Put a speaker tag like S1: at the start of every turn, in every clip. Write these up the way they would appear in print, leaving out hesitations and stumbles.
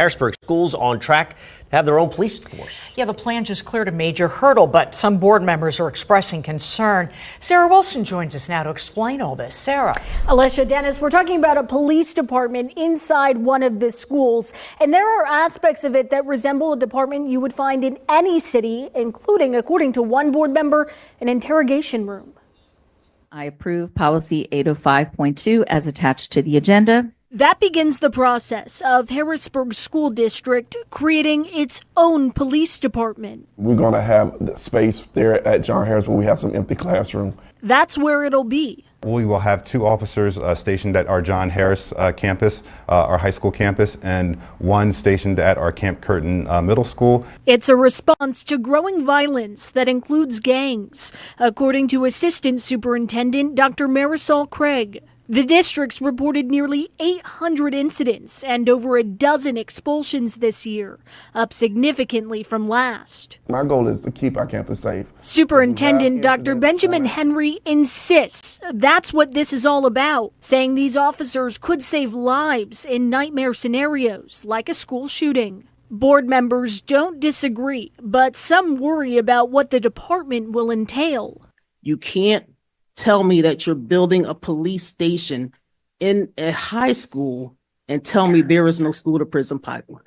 S1: Harrisburg schools on track to have their own police force.
S2: Yeah, the plan just cleared a major hurdle, but some board members are expressing concern. Sarah Wilson joins us now to explain all this. Sarah.
S3: Alicia, Dennis, we're talking about a police department inside one of the schools, and there are aspects of it that resemble a department you would find in any city, including, according to one board member, an interrogation room.
S4: I approve policy 805.2 as attached to the agenda.
S3: That begins the process of Harrisburg School District creating its own police department.
S5: We're going to have the space there at John Harris where we have some empty classroom.
S3: That's where it'll be.
S6: We will have 2 officers stationed at our John Harris campus, our high school campus, and 1 stationed at our Camp Curtin middle school.
S3: It's a response to growing violence that includes gangs, according to Assistant Superintendent Dr. Marisol Craig. The district's reported nearly 800 incidents and over a dozen expulsions this year, up significantly from last.
S5: My goal is to keep our campus safe.
S3: Superintendent Dr. Benjamin Henry insists that's what this is all about, saying these officers could save lives in nightmare scenarios like a school shooting. Board members don't disagree, but some worry about what the department will entail.
S7: You can't tell me that you're building a police station in a high school and tell me there is no school to prison pipeline.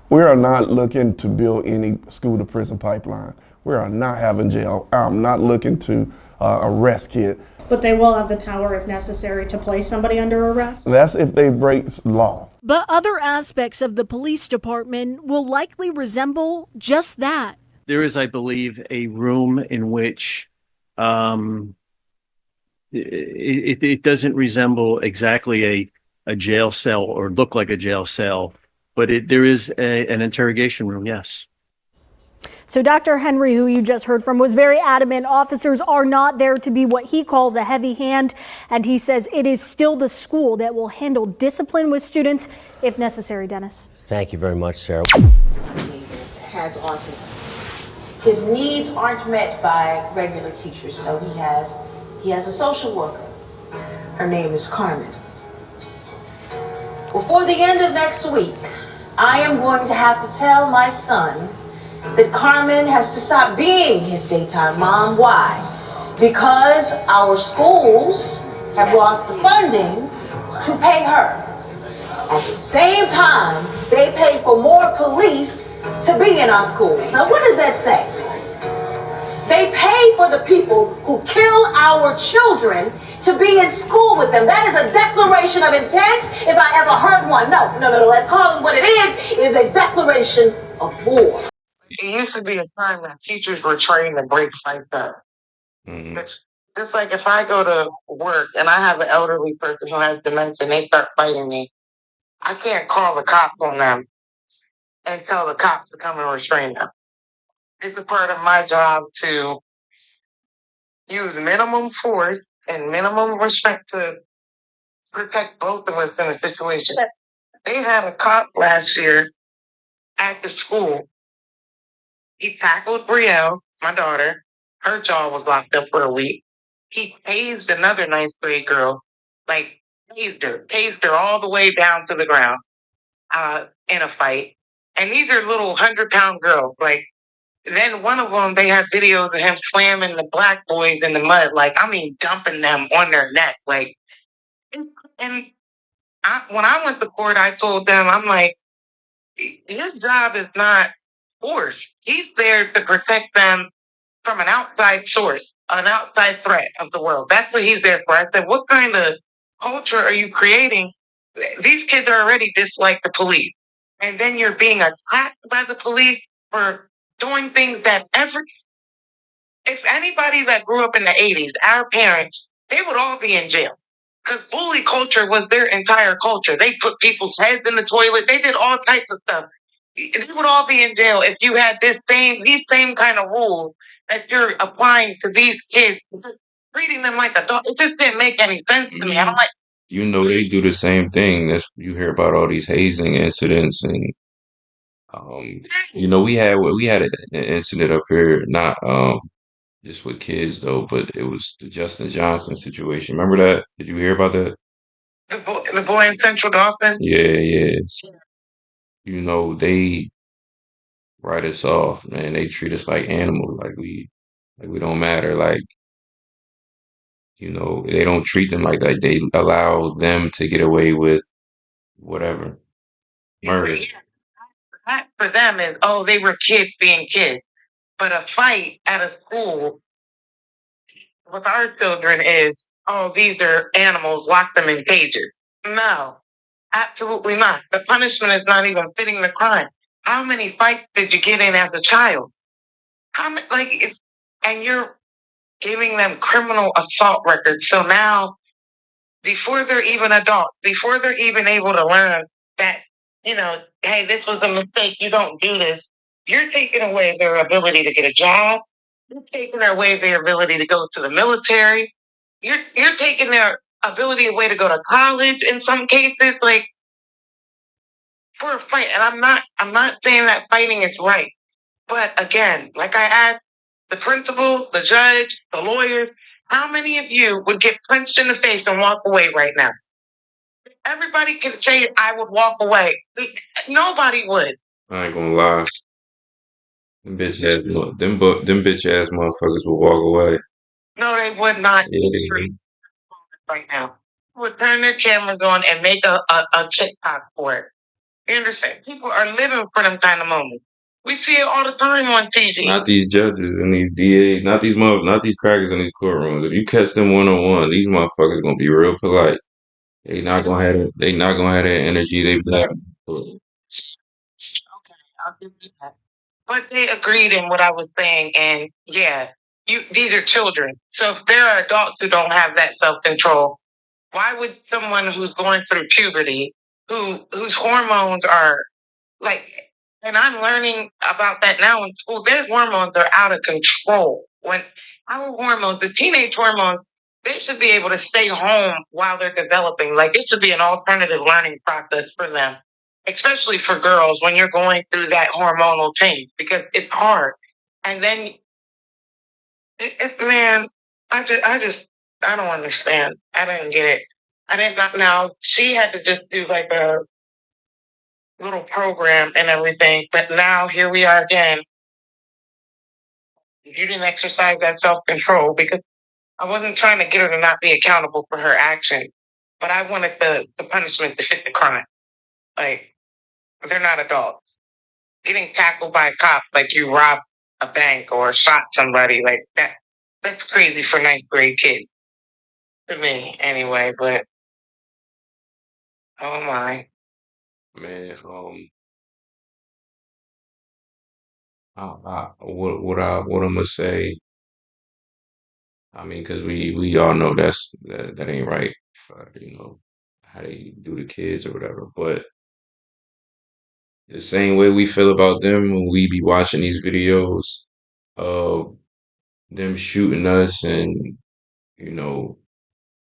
S5: We are not looking to build any school to prison pipeline. We are not having jail. I'm not looking to arrest kids.
S8: But they will have the power, if necessary, to place somebody under arrest?
S5: That's if they break law.
S3: But other aspects of the police department will likely resemble just that.
S9: There is, I believe, a room in which it doesn't resemble exactly a jail cell or look like a jail cell, but there is an interrogation room, yes.
S3: So Dr. Henry, who you just heard from, was very adamant officers are not there to be what he calls a heavy hand, and he says it is still the school that will handle discipline with students if necessary. Dennis.
S1: Thank you very much, Sarah.
S10: Has autism. His needs aren't met by regular teachers, so he has a social worker. Her name is Carmen. Before the end of next week, I am going to have to tell my son that Carmen has to stop being his daytime mom. Why? Because our schools have lost the funding to pay her. At the same time, they pay for more police to be in our schools. Now, what does that say? They pay for the people who kill our children to be in school with them. That is a declaration of intent if I ever heard one. No, let's call it what it is. It is a declaration of war.
S11: It used to be a time that teachers were trained to break fights up. It's like if I go to work and I have an elderly person who has dementia and they start fighting me, I can't call the cops on them and tell the cops to come and restrain them. It's a part of my job to use minimum force and minimum restraint to protect both of us in a situation. They had a cop last year at the school. He tackled Brielle, my daughter. Her jaw was locked up for a week. He tased another ninth grade girl, tased her all the way down to the ground in a fight. And these are little 100-pound girls, then one of them, they have videos of him slamming the black boys in the mud, dumping them on their neck. When I went to court, I told them, I'm like, his job is not force. He's there to protect them from an outside source, an outside threat of the world. That's what he's there for. I said, what kind of culture are you creating? These kids are already dislike the police. And then you're being attacked by the police for doing things that if anybody that grew up in the 80s, our parents, they would all be in jail. Because bully culture was their entire culture. They put people's heads in the toilet. They did all types of stuff. They would all be in jail if you had these same kind of rules that you're applying to these kids, treating them like a dog. It just didn't make any sense to me. I'm like,
S12: they do the same thing. You hear about all these hazing incidents, and we had an incident up here, not just with kids though, but it was the Justin Johnson situation. Remember that? Did you hear about that?
S11: The boy in Central Dauphin?
S12: Yeah. they write us off, man. They treat us like animals, like we don't matter. Like, they don't treat them like that. They allow them to get away with whatever. Murder.
S11: Yeah, that for them is, oh, they were kids being kids. But a fight at a school with our children is, oh, these are animals, lock them in cages. No, absolutely not. The punishment is not even fitting the crime. How many fights did you get in as a child? How many, and you're giving them criminal assault records. So now, before they're even adults, before they're even able to learn that, hey, this was a mistake, you don't do this, you're taking away their ability to get a job. You're taking away their ability to go to the military. You're taking their ability away to go to college in some cases, like for a fight. And I'm not saying that fighting is right. But again, like I asked the principal, the judge, the lawyers, how many of you would get punched in the face and walk away right now? Everybody can say I would walk away. Nobody would.
S12: I ain't gonna lie. Them bitch ass motherfuckers will walk away.
S11: No, they would not.
S12: Yeah, they do.
S11: Right now. Would turn their cameras on and make a TikTok for it. You understand? People are living for them kind of moments. We see it all the time on TV.
S12: Not these judges and these DAs, not these crackers in these courtrooms. If you catch them 1-on-1, these motherfuckers gonna be real polite. They not gonna have that energy they black.
S11: Okay, I'll give you that. But they agreed in what I was saying, and yeah, these are children. So if there are adults who don't have that self control, why would someone who's going through puberty, whose hormones are like, and I'm learning about that now in school, their hormones are out of control. When our hormones, the teenage hormones, they should be able to stay home while they're developing. Like it should be an alternative learning process for them, especially for girls when you're going through that hormonal change because it's hard. And then man, I don't understand. I didn't get it. I did not know. She had to just do like a little program and everything, but now here we are again. You didn't exercise that self control because I wasn't trying to get her to not be accountable for her action, but I wanted the punishment to fit the crime. Like they're not adults. Getting tackled by a cop like you robbed a bank or shot somebody like that. That's crazy for ninth grade kids. To me, anyway, but oh my.
S12: Man, what I'm gonna say. I mean, because we all know that ain't right for how they do the kids or whatever. But the same way we feel about them when we be watching these videos of them shooting us and you know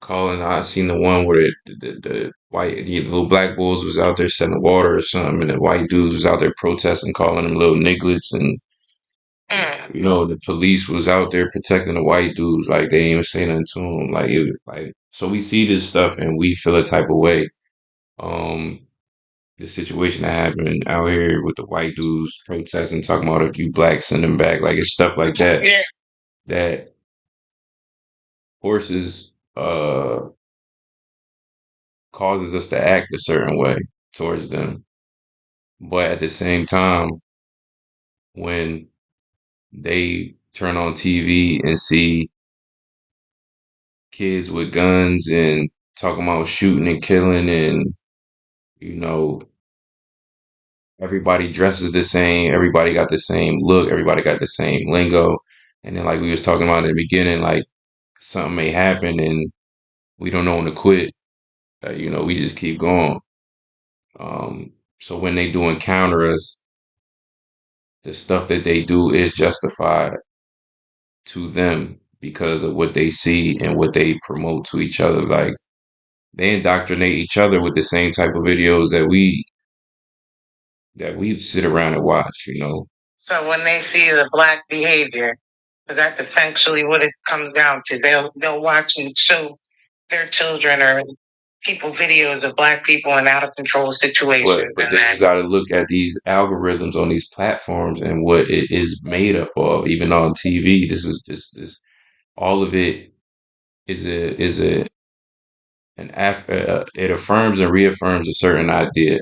S12: calling. I seen the one where the little black boys was out there setting water or something, and the white dudes was out there protesting, calling them little nigglets, and the police was out there protecting the white dudes, like they ain't even say nothing to them, so we see this stuff and we feel a type of way. Um, the situation that happened out here with the white dudes protesting, talking about if you black, send them back, like it's stuff like that that forces causes us to act a certain way towards them. But at the same time, when they turn on TV and see kids with guns and talking about shooting and killing and, you know, everybody dresses the same, everybody got the same look, everybody got the same lingo. And then like we was talking about in the beginning, like something may happen and we don't know when to quit. We just keep going. So when they do encounter us, the stuff that they do is justified to them because of what they see and what they promote to each other. Like they indoctrinate each other with the same type of videos that we sit around and watch.
S11: So when they see the black behavior, because that's essentially what it comes down to, they'll watch and show their children or people videos of Black people in out of control situations.
S12: But then you got to look at these algorithms on these platforms and what it is made up of. Even on TV, this all of it is it affirms and reaffirms a certain idea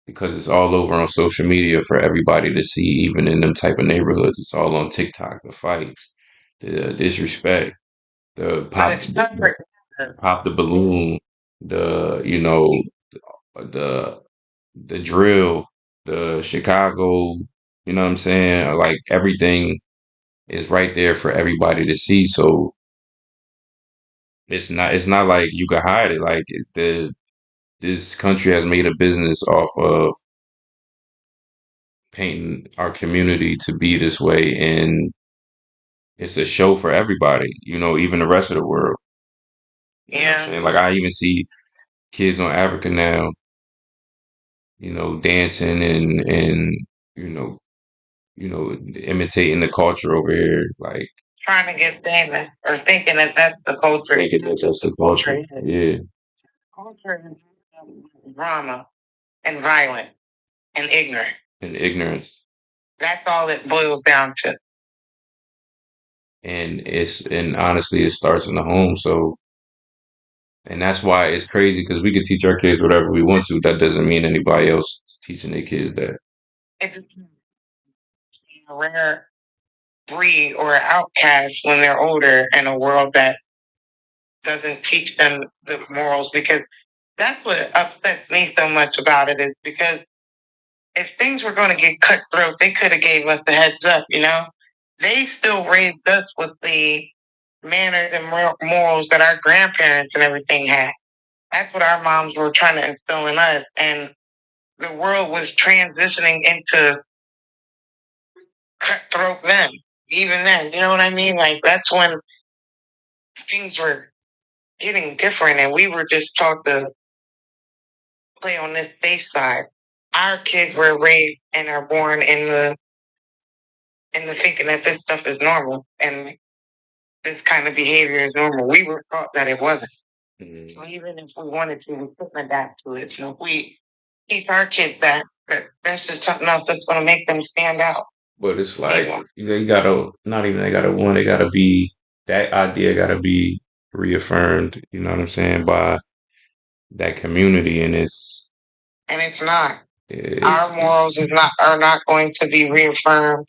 S12: because it's all over on social media for everybody to see. Even in them type of neighborhoods, it's all on TikTok. The fights, the disrespect, the pop the balloon, the the the drill, the Chicago, you know what I'm saying? Like everything is right there for everybody to see. So it's not like you can hide it. Like this country has made a business off of painting our community to be this way, and it's a show for everybody. Even the rest of the world.
S11: Yeah.
S12: And like I even see kids on Africa now, dancing and you know imitating the culture over here, like
S11: trying to get famous or thinking that that's the culture.
S12: thinking that that's the culture. Yeah.
S11: Culture is drama and violent and ignorant.
S12: And ignorance.
S11: That's all it boils down to.
S12: And honestly, it starts in the home. So, and that's why it's crazy because we could teach our kids whatever we want to. That doesn't mean anybody else is teaching their kids that.
S11: It's a rare breed or an outcast when they're older in a world that doesn't teach them the morals, because that's what upsets me so much about it, is because if things were going to get cutthroat, they could have gave us the heads up, They still raised us with the manners and morals that our grandparents and everything had. That's what our moms were trying to instill in us. And the world was transitioning into cutthroat then, even then. You know what I mean? Like, that's when things were getting different and we were just taught to play on this safe side. Our kids were raised and are born in the thinking that this stuff is normal and this kind of behavior is normal. We were taught that it wasn't. So even if we wanted to, we couldn't adapt to it. So if we teach our kids that that's just something else that's going to make them stand out.
S12: But it's like they gotta not even they gotta they gotta be that idea gotta be reaffirmed. You know what I'm saying, by that community, and it's
S11: not. Our morals are not going to be reaffirmed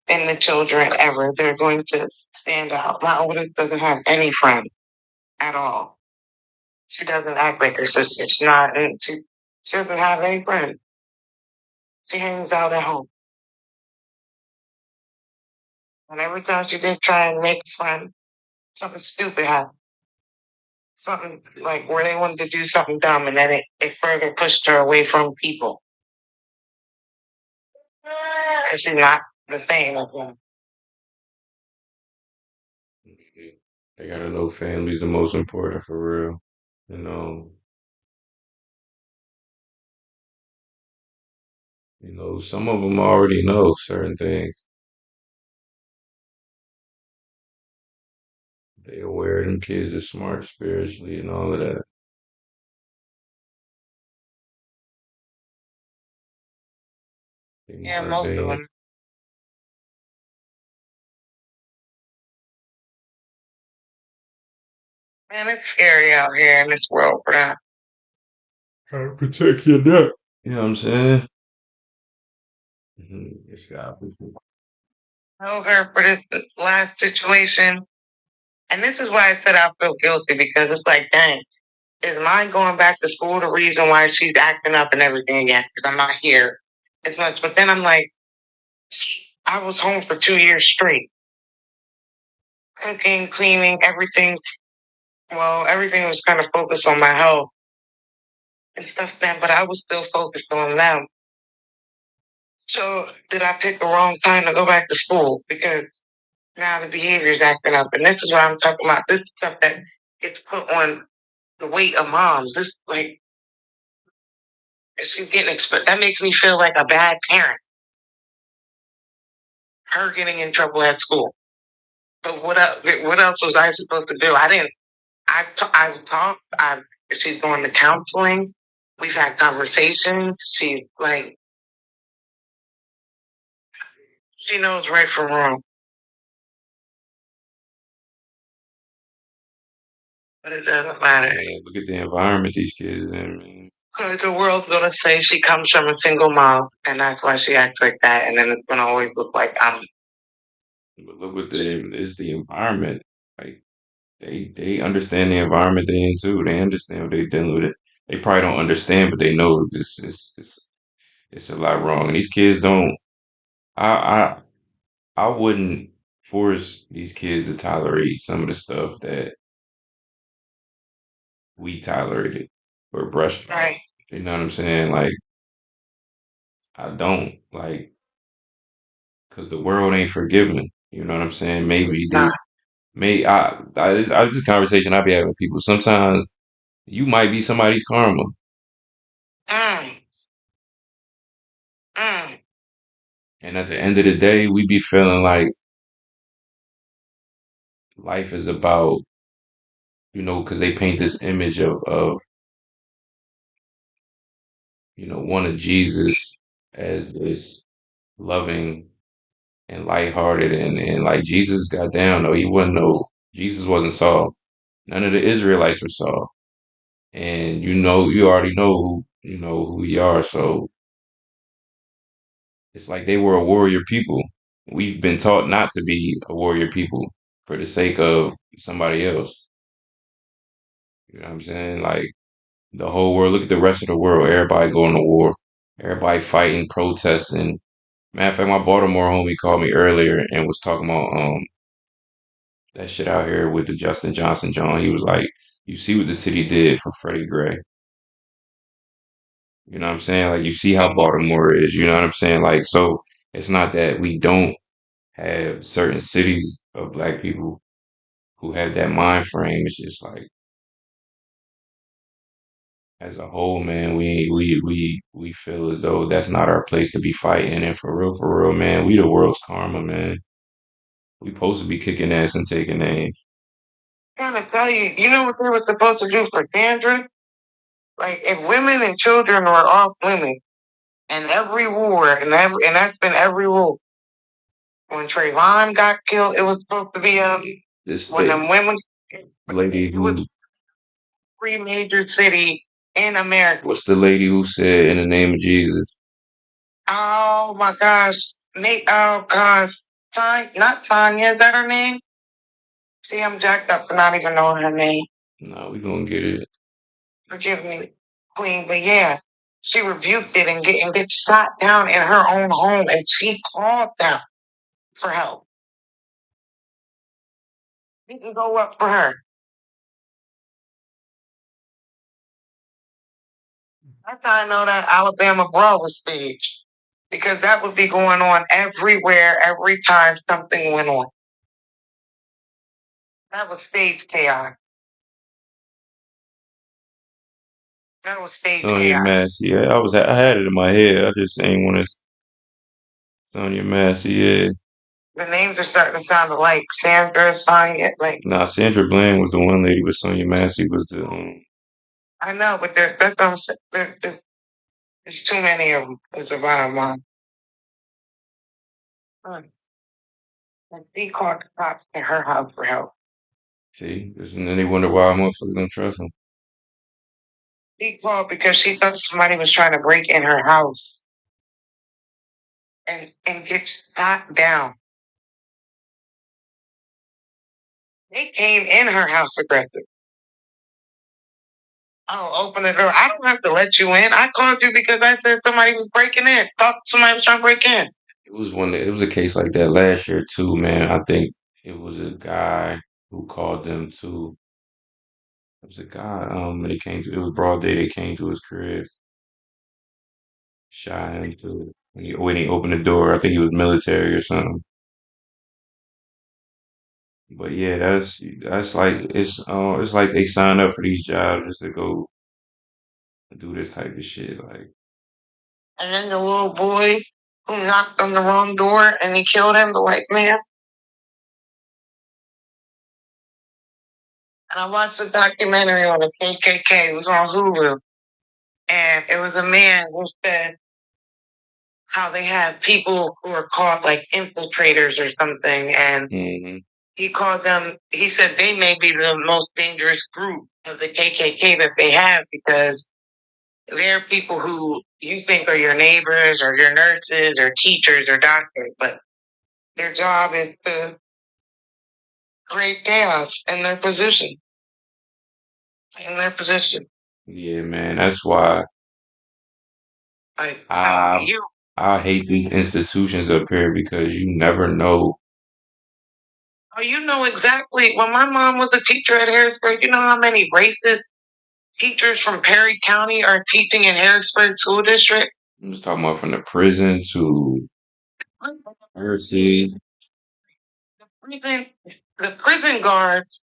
S11: in the children ever. They're going to stand out. My oldest doesn't have any friends at all. She doesn't act like her sister. She's not. She doesn't have any friends. She hangs out at home. And every time she did try and make a friend, something stupid happened. Something like where they wanted to do something dumb, and then it further pushed her away from people. Because she's not the same as them.
S12: they gotta know family's the most important for real. Some of them already know certain things. They aware them kids are smart spiritually and all of that.
S11: Yeah, most of them. Man, it's scary out here in this world, bro.
S12: Gotta protect your neck. You know what I'm saying? It's got
S11: I told her for this last situation, and this is why I said I feel guilty, because it's like, dang, is mine going back to school the reason why she's acting up and everything again? Because I'm not here as much. But then I'm like, I was home for 2 years straight, cooking, cleaning, everything. Well, everything was kind of focused on my health and stuff then, but I was still focused on them. So did I pick the wrong time to go back to school? Because now the behavior is acting up. And this is what I'm talking about. This is stuff that gets put on the weight of moms. This, like, she's getting that makes me feel like a bad parent. Her getting in trouble at school. But what else was I supposed to do? I didn't. I've talked. She's going to counseling. We've had conversations. She's like, she knows right from wrong. But it doesn't matter.
S12: Yeah, look at the environment these kids in, man.
S11: Because the world's gonna say she comes from a single mom, and that's why she acts like that. And then it's gonna always look like I'm.
S12: But look what it's the environment. Like they understand the environment they in too. They understand what they dealing with it. They probably don't understand, but they know this it's a lot wrong. And these kids don't. I I wouldn't force these kids to tolerate some of the stuff that we tolerated or brushed off.
S11: Right.
S12: You know what I'm saying? Like I don't like because the world ain't forgiving. You know what I'm saying? Maybe they may I this conversation I be having with people. Sometimes you might be somebody's karma.
S11: Mm. Mm.
S12: And at the end of the day, we be feeling like life is about, because they paint this image of, one of Jesus as this loving and lighthearted and like Jesus got down though. Jesus wasn't Saul. None of the Israelites were Saul. And you already know who we are. So it's like they were a warrior people. We've been taught not to be a warrior people for the sake of somebody else. You know what I'm saying? Like the whole world, look at the rest of the world. Everybody going to war. Everybody fighting, protesting. Matter of fact, my Baltimore homie called me earlier and was talking about that shit out here with the Justin Johnson John. He was like, you see what the city did for Freddie Gray. You know what I'm saying? Like you see how Baltimore is, you know what I'm saying? Like so it's not that we don't have certain cities of black people who have that mind frame. It's just like as a whole, man, we feel as though that's not our place to be fighting. And for real, man, we the world's karma, man. We supposed to be kicking ass and taking names.
S11: I'm trying to tell you, you know what they were supposed to do for Sandra? Like, if women and children were off limits, and every war, and that's been every war. When Trayvon got killed, it was supposed to be
S12: This
S11: when the women.
S12: lady
S11: It was every major city in America.
S12: what's the lady who said in the name of Jesus?
S11: Oh my gosh, Nate! Oh gosh, not Tanya. Is that her name? See, I'm jacked up for not even knowing her name.
S12: No, we gonna get it.
S11: Forgive me, Queen, but yeah, she rebuked it and get shot down in her own home, and she called them for help. Didn't go up for her. That's how I know that Alabama Brawl was staged, because that would be going on everywhere, every time something went on. That was stage chaos. That was stage
S12: Sonya
S11: chaos.
S12: Massey. Yeah, I had it in my head. I just ain't want to. Sonya Massey. Yeah.
S11: The names are starting to sound alike. Sandra, Sonya, like.
S12: Nah, Sandra Bland was the one lady, but Sonya Massey was the.
S11: I know, but that's what I'm saying. There's too many of them. It's the bottom line. And she called the cops to her house for help.
S12: See, and then they wonder why motherfuckers don't trust them.
S11: She called because she thought somebody was trying to break in her house and get shot down. They came in her house aggressive. I'll open the door. I don't have to let you in. I called you because I said somebody was breaking in. Thought somebody was trying to break in.
S12: It was a case like that last year too, man. I think it was a guy who called them too. It was a guy. It was broad day. They came to his crib, shot him to when he opened the door. I think he was military or something. But yeah, that's like it's like they sign up for these jobs just to go do this type of shit. Like
S11: And then the little boy who knocked on the wrong door and he killed him, the white man. And I watched a documentary on the KKK. It was on Hulu. And it was a man who said how they have people who are called like infiltrators or something. And he called them, he said they may be the most dangerous group of the KKK that they have, because they're people who you think are your neighbors or your nurses or teachers or doctors, but their job is to create chaos in their position. In their position.
S12: Yeah, man. That's why I hate these institutions up here, because you never know.
S11: Oh, you know exactly. When my mom was a teacher at Harrisburg, you know how many racist teachers from Perry County are teaching in Harrisburg School District?
S12: I'm just talking about from the prison to Mercy.
S11: The prison guards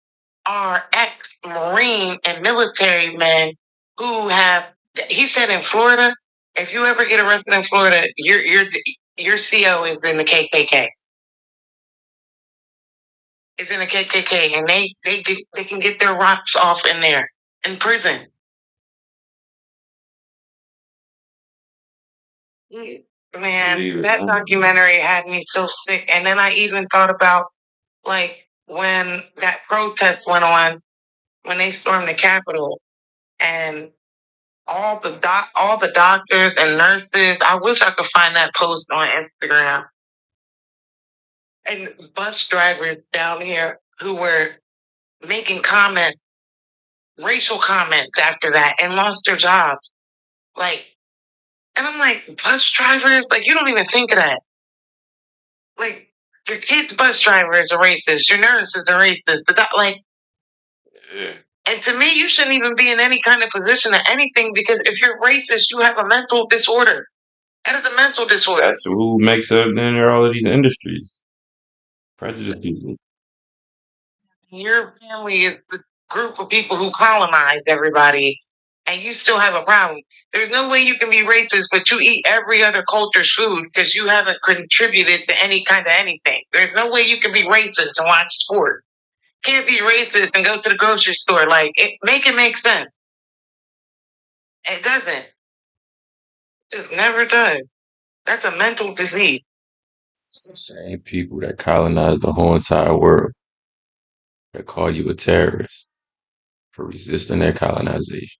S11: are ex-Marine and military men who have, he said in Florida, if you ever get arrested in Florida, your CO is in the KKK. It's in the KKK, and they can get their rocks off in there, in prison. Man, that documentary had me so sick. And then I even thought about, like, when that protest went on, when they stormed the Capitol, and all the doctors and nurses. I wish I could find that post on Instagram. And bus drivers down here who were making comments, racial comments after that, and lost their jobs. Like, and I'm like, bus drivers? Like, you don't even think of that. Like, your kid's bus driver is a racist. Your nurse is a racist. And to me, you shouldn't even be in any kind of position or anything, because if you're racist, you have a mental disorder. That is a mental disorder.
S12: That's who makes up then all of these industries. Prejudice people.
S11: Your family is the group of people who colonized everybody, and you still have a problem. There's no way you can be racist, but you eat every other culture's food because you haven't contributed to any kind of anything. There's no way you can be racist and watch sport. Can't be racist and go to the grocery store. Like, make it make sense. It doesn't. It never does. That's a mental disease.
S12: It's the same people that colonized the whole entire world that call you a terrorist for resisting their colonization.